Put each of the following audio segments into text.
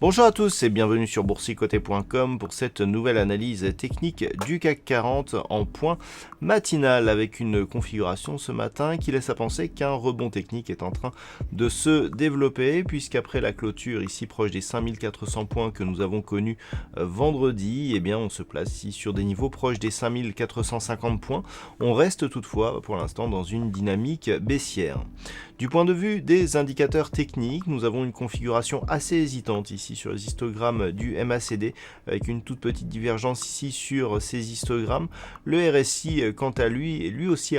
Bonjour à tous et bienvenue sur boursicoté.com pour cette nouvelle analyse technique du CAC 40 en point matinal avec une configuration ce matin qui laisse à penser qu'un rebond technique est en train de se développer puisqu'après la clôture ici proche des 5400 points que nous avons connus vendredi, eh bien on se place ici sur des niveaux proches des 5450 points. On reste toutefois pour l'instant dans une dynamique baissière. Du point de vue des indicateurs techniques, nous avons une configuration assez hésitante ici sur les histogrammes du MACD avec une toute petite divergence ici sur ces histogrammes. Le RSI quant à lui est lui aussi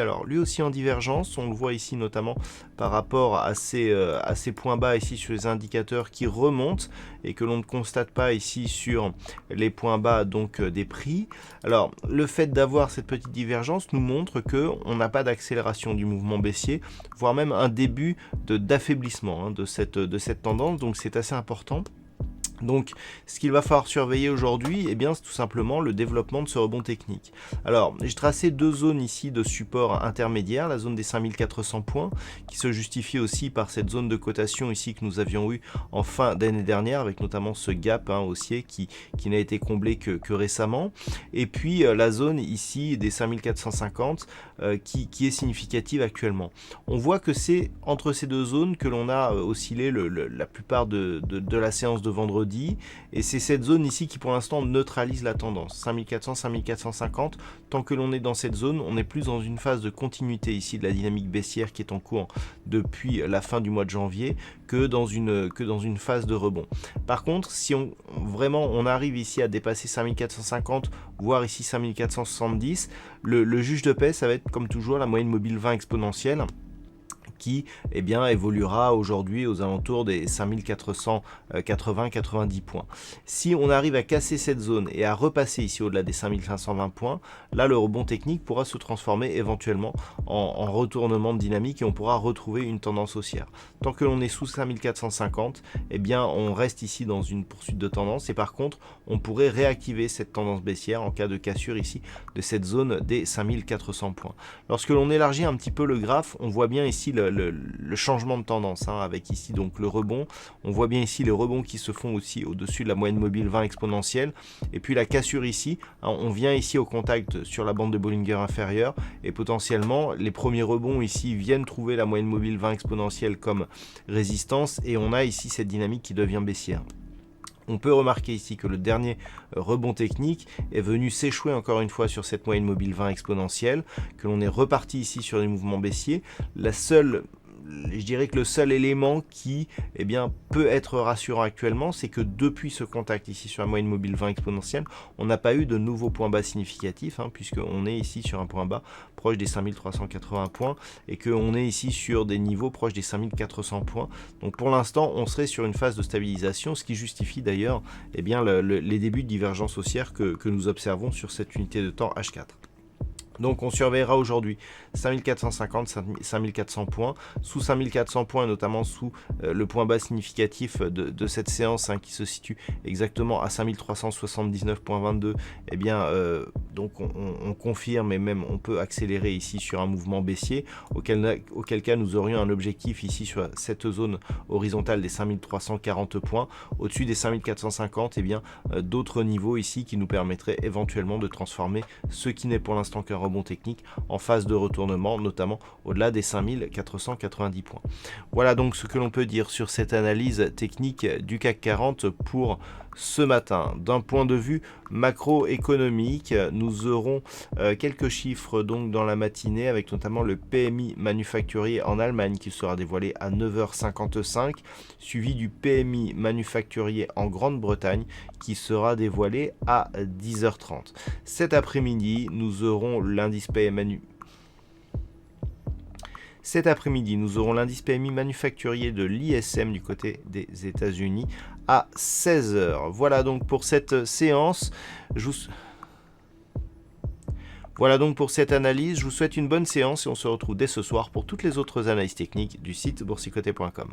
en divergence, on le voit ici notamment par rapport à ces points bas ici sur les indicateurs qui remontent et que l'on ne constate pas ici sur les points bas donc des prix. Alors le fait d'avoir cette petite divergence nous montre que on n'a pas d'accélération du mouvement baissier, voire même un début d'affaiblissement de cette tendance, donc c'est assez important. Donc, ce qu'il va falloir surveiller aujourd'hui, eh bien, c'est tout simplement le développement de ce rebond technique. Alors, j'ai tracé deux zones ici de support intermédiaire, la zone des 5400 points, qui se justifie aussi par cette zone de cotation ici que nous avions eu en fin d'année dernière, avec notamment ce gap haussier qui n'a été comblé que récemment. Et puis, la zone ici des 5450 qui est significative actuellement. On voit que c'est entre ces deux zones que l'on a oscillé la plupart de la séance de vendredi. Et c'est cette zone ici qui pour l'instant neutralise la tendance 5400 5450. Tant que l'on est dans cette zone, on est plus dans une phase de continuité ici de la dynamique baissière qui est en cours depuis la fin du mois de janvier que dans une phase de rebond. Par contre, si on arrive ici à dépasser 5450 voire ici 5470, le juge de paix ça va être comme toujours la moyenne mobile 20 exponentielle qui évoluera aujourd'hui aux alentours des 5480-90 points. Si on arrive à casser cette zone et à repasser ici au-delà des 5520 points, là le rebond technique pourra se transformer éventuellement en retournement de dynamique et on pourra retrouver une tendance haussière. Tant que l'on est sous 5450, on reste ici dans une poursuite de tendance et par contre on pourrait réactiver cette tendance baissière en cas de cassure ici de cette zone des 5400 points. Lorsque l'on élargit un petit peu le graphe, on voit bien ici le changement de tendance avec ici donc le rebond. On voit bien ici les rebonds qui se font aussi au-dessus de la moyenne mobile 20 exponentielle et puis la cassure ici, on vient ici au contact sur la bande de Bollinger inférieure et potentiellement les premiers rebonds ici viennent trouver la moyenne mobile 20 exponentielle comme résistance et on a ici cette dynamique qui devient baissière. On peut remarquer ici que le dernier rebond technique est venu s'échouer encore une fois sur cette moyenne mobile 20 exponentielle, que l'on est reparti ici sur des mouvements baissiers. Je dirais que le seul élément qui peut être rassurant actuellement, c'est que depuis ce contact ici sur la moyenne mobile 20 exponentielle, on n'a pas eu de nouveaux points bas significatifs, puisqu'on est ici sur un point bas proche des 5380 points et qu'on est ici sur des niveaux proches des 5400 points. Donc pour l'instant, on serait sur une phase de stabilisation, ce qui justifie d'ailleurs les débuts de divergence haussière que nous observons sur cette unité de temps H4. Donc on surveillera aujourd'hui 5450, 5400 points, sous 5400 points, notamment sous le point bas significatif de cette séance qui se situe exactement à 5379.22. Donc on confirme et même on peut accélérer ici sur un mouvement baissier, auquel cas nous aurions un objectif ici sur cette zone horizontale des 5340 points. Au-dessus des 5450, d'autres niveaux ici qui nous permettraient éventuellement de transformer ce qui n'est pour l'instant qu'un rebond technique en phase de retournement, notamment au-delà des 5490 points. Voilà donc ce que l'on peut dire sur cette analyse technique du CAC 40 pour ce matin. D'un point de vue macroéconomique, nous aurons quelques chiffres donc dans la matinée avec notamment le PMI manufacturier en Allemagne qui sera dévoilé à 9h55, suivi du PMI manufacturier en Grande-Bretagne qui sera dévoilé à 10h30. Cet après-midi, nous aurons l'indice PMI manufacturier de l'ISM du côté des États-Unis à 16h. Voilà donc pour cette séance. Voilà donc pour cette analyse, je vous souhaite une bonne séance et on se retrouve dès ce soir pour toutes les autres analyses techniques du site boursicoté.com.